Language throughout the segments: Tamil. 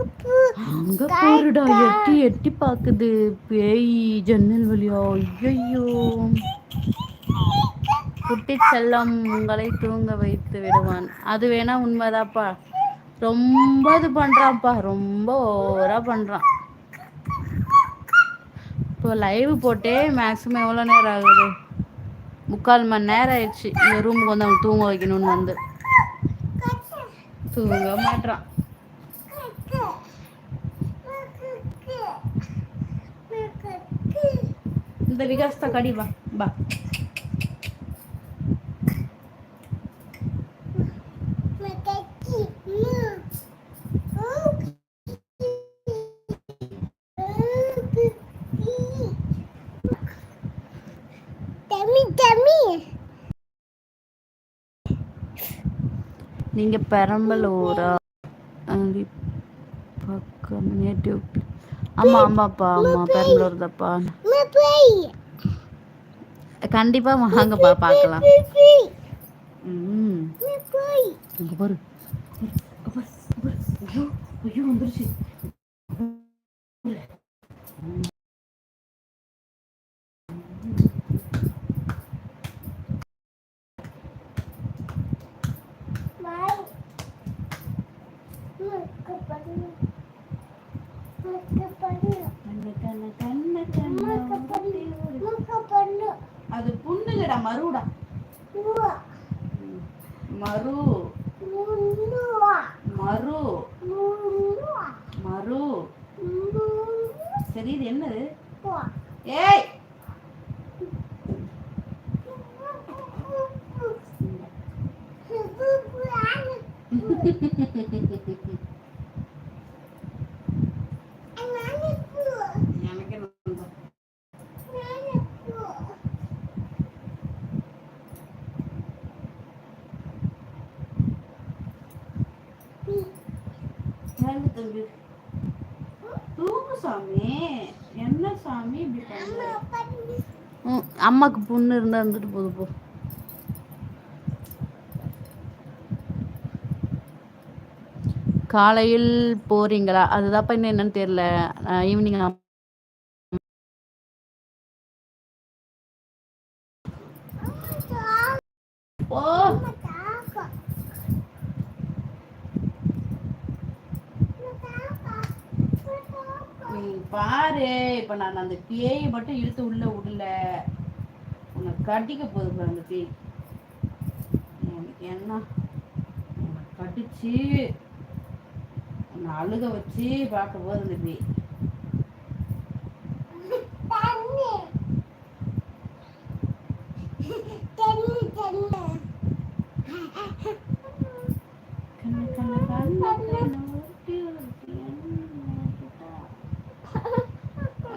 அங்க போருடா, எட்டி எட்டி பாக்குது பேய் ஜன்னல் வழியா. ஐயோ, குட்டி செல்லம் உங்களை தூங்க வைத்து விடுவான். அது வேணா உண்மைதாப்பா. ரொம்ப இது பண்றான்ப்பா, ரொம்ப ஓவரா பண்றான். இப்போ லைவ் போட்டே மேக்ஸிமம் எவ்வளோ நேரம் ஆகுது? 3/4 மணி நேரம் ஆயிடுச்சு. இந்த ரூமுக்கு வந்து அவன் தூங்க வைக்கணும்னு வந்து தூங்க மாட்டான். இந்த விகாஸ் தான் கடி வா பா. நீங்க பெரம்பலூரா? பக்கம் நேட்டிவ். ஆமா ஆமாப்பா, ஆமா பெரம்பலூர் தான்ப்பா. கண்டிப்பா வாங்கப்பா, பார்க்கலாம். அங்க பாரு, ஐயோ ஐயோ வந்துருச்சு. அது புண்ணுலடா, மருடா, மரு மரு மரு. சரி, இது என்னது? ஏய் தம்பி தூங்கு சாமி. என்ன சாமி இப்படி பண்ண? அம்மாக்கு புண்ணு இருந்தா இருந்துட்டு போகுது போ. காலையில் போறீங்களா? அதுதான்ப்பா இன்னும் என்னன்னு தெரியல. ஈவினிங் ஓ பாரு. இப்ப நான் அந்த பேயை மட்டும் இழுத்து உள்ள விடல, உன்னை கடிக்க போகுது அந்த பேய். எனக்கு என்ன கடிச்சு உன்னை அழுக வச்சு பார்க்க போகுது அந்த பேய்.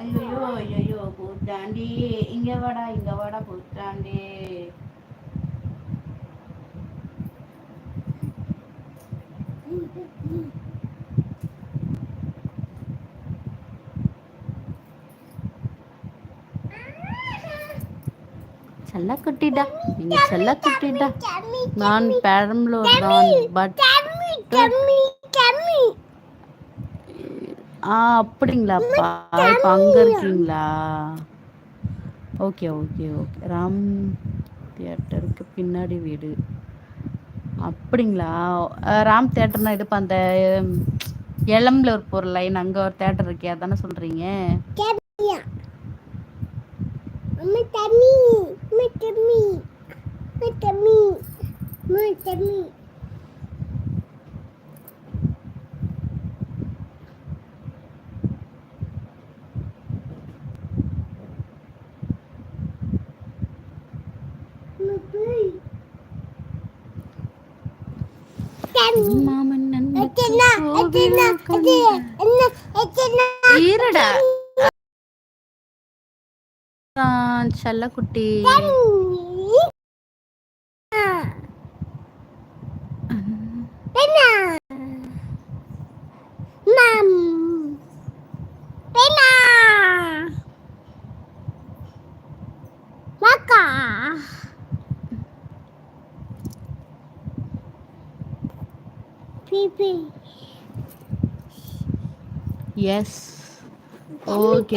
ஐயோ ஐயோ பூத்தாண்டி, இங்க வாடா பூத்தாண்டி. செல்லக்குட்டிடா, நீங்க செல்லக்குட்டிடா. நான் பெரம்பலூர் தான், பட் அப்படிங்களாப்பா, இப்போ அங்கே இருக்கீங்களா? Okay okay okay. ராம் தியேட்டருக்கு பின்னாடி வீடு. அப்படிங்களா? ராம் தியேட்டர்னா இதுப்பா அந்த எளம்பலூர் போகிற லைன், அங்கே ஒரு தியேட்டர் இருக்கே, அதானே சொல்கிறீங்க? ஈரடா செல்லக்குட்டி. எஸ். ஓகே.